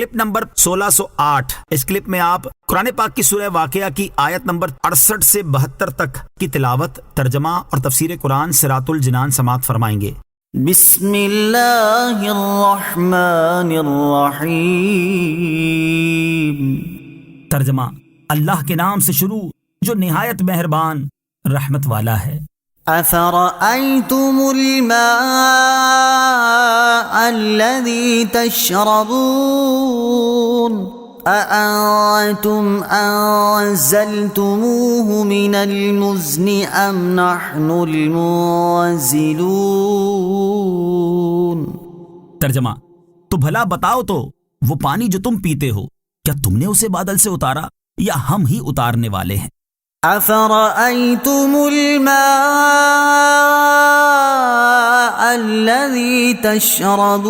Clip number 1608۔ اس clip میں آپ قرآن پاک کی سورہ واقعہ کی آیت نمبر 68 سے 72 تک کی تلاوت، ترجمہ اور تفسیر قرآن صراط الجنان سماعت فرمائیں گے۔ بسم اللہ الرحمن الرحیم۔ ترجمہ، اللہ کے نام سے شروع جو نہایت مہربان رحمت والا ہے۔ افرأیتم الماء الذی تشربون اانتم انزلتموه من المزن ام نحن المنزلون۔ ترجمہ، تو بھلا بتاؤ تو وہ پانی جو تم پیتے ہو کیا تم نے اسے بادل سے اتارا یا ہم ہی اتارنے والے ہیں؟ افرأیتم الماء الذی تشربون،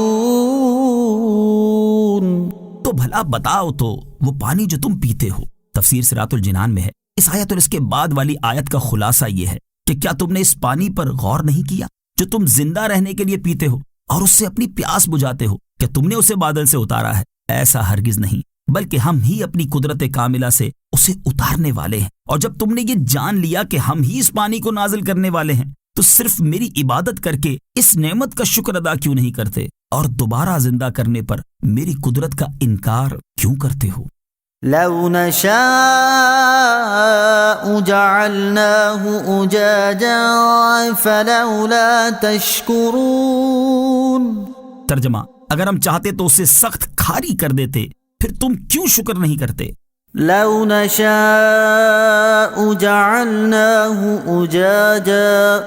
تو بھلا بتاؤ تو وہ پانی جو تم پیتے ہو۔ تفسیر صراط الجنان میں ہے، اس آیت اور اس کے بعد والی آیت کا خلاصہ یہ ہے کہ کیا تم نے اس پانی پر غور نہیں کیا جو تم زندہ رہنے کے لیے پیتے ہو اور اس سے اپنی پیاس بجھاتے ہو؟ کیا تم نے اسے بادل سے اتارا ہے؟ ایسا ہرگز نہیں، بلکہ ہم ہی اپنی قدرت کاملہ سے اسے اتارنے والے ہیں۔ اور جب تم نے یہ جان لیا کہ ہم ہی اس پانی کو نازل کرنے والے ہیں تو صرف میری عبادت کر کے اس نعمت کا شکر ادا کیوں نہیں کرتے اور دوبارہ زندہ کرنے پر میری قدرت کا انکار کیوں کرتے ہو؟ لو نشاء جعلناه أجاجا فلولا تشکرون۔ ترجمہ، اگر ہم چاہتے تو اسے سخت کھاری کر دیتے، پھر تم کیوں شکر نہیں کرتے؟ لو نشاء جعلناه أجاجا،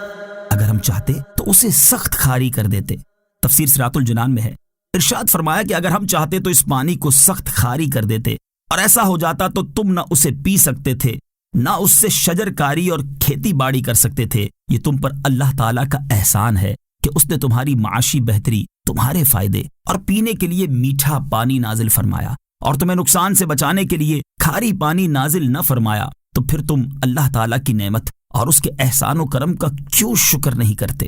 اگر ہم چاہتے تو اسے سخت کھاری کر دیتے۔ تفسیر صراط الجنان میں ہے، ارشاد فرمایا کہ اگر ہم چاہتے تو اس پانی کو سخت کھاری کر دیتے، اور ایسا ہو جاتا تو تم نہ اسے پی سکتے تھے نہ اس سے شجر کاری اور کھیتی باڑی کر سکتے تھے۔ یہ تم پر اللہ تعالیٰ کا احسان ہے کہ اس نے تمہاری معاشی بہتری، تمہارے فائدے اور پینے کے لیے میٹھا پانی نازل فرمایا، اور تمہیں نقصان سے بچانے کے لیے کھاری پانی نازل نہ فرمایا۔ تو پھر تم اللہ تعالیٰ کی نعمت اور اس کے احسان و کرم کا کیوں شکر نہیں کرتے؟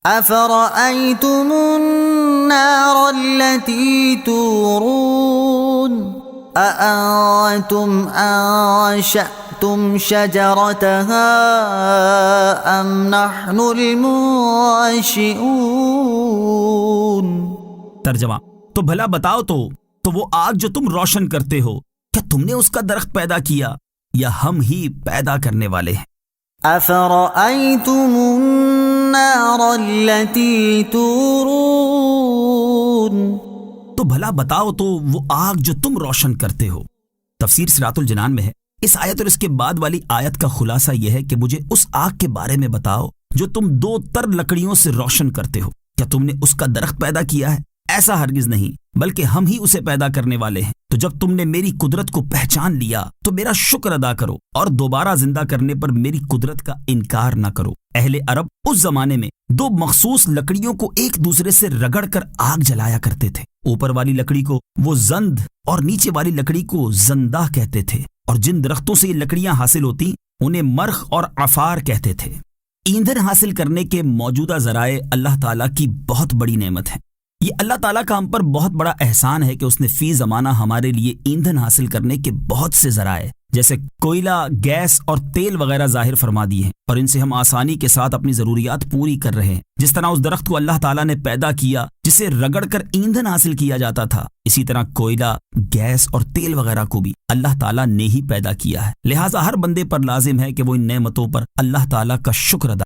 افرأیتم النار التي تورون اانتم انشأتم شجرتها ام نحن المنشئون۔ ترجمہ، تو بھلا بتاؤ تو وہ آگ جو تم روشن کرتے ہو کیا تم نے اس کا درخت پیدا کیا یا ہم ہی پیدا کرنے والے ہیں؟ افرأیتم النار التي تورون، تو بھلا بتاؤ تو وہ آگ جو تم روشن کرتے ہو۔ تفسیر صراط الجنان میں ہے، اس آیت اور اس کے بعد والی آیت کا خلاصہ یہ ہے کہ مجھے اس آگ کے بارے میں بتاؤ جو تم 2 تر لکڑیوں سے روشن کرتے ہو۔ کیا تم نے اس کا درخت پیدا کیا ہے؟ ایسا ہرگز نہیں، بلکہ ہم ہی اسے پیدا کرنے والے ہیں۔ تو جب تم نے میری قدرت کو پہچان لیا تو میرا شکر ادا کرو اور دوبارہ زندہ کرنے پر میری قدرت کا انکار نہ کرو۔ اہل عرب اس زمانے میں 2 مخصوص لکڑیوں کو ایک دوسرے سے رگڑ کر آگ جلایا کرتے تھے۔ اوپر والی لکڑی کو وہ زند اور نیچے والی لکڑی کو زندہ کہتے تھے، اور جن درختوں سے یہ لکڑیاں حاصل ہوتی انہیں مرخ اور عفار کہتے تھے۔ ایندھن حاصل کرنے کے موجودہ ذرائع اللہ تعالیٰ کی بہت بڑی نعمت ہے۔ یہ اللہ تعالیٰ کا ہم پر بہت بڑا احسان ہے کہ اس نے فی زمانہ ہمارے لیے ایندھن حاصل کرنے کے بہت سے ذرائع جیسے کوئلہ، گیس اور تیل وغیرہ ظاہر فرما دیے ہیں، اور ان سے ہم آسانی کے ساتھ اپنی ضروریات پوری کر رہے ہیں۔ جس طرح اس درخت کو اللہ تعالیٰ نے پیدا کیا جسے رگڑ کر ایندھن حاصل کیا جاتا تھا، اسی طرح کوئلہ، گیس اور تیل وغیرہ کو بھی اللہ تعالیٰ نے ہی پیدا کیا ہے۔ لہٰذا ہر بندے پر لازم ہے کہ وہ ان نعمتوں پر اللہ تعالیٰ کا شکر ادا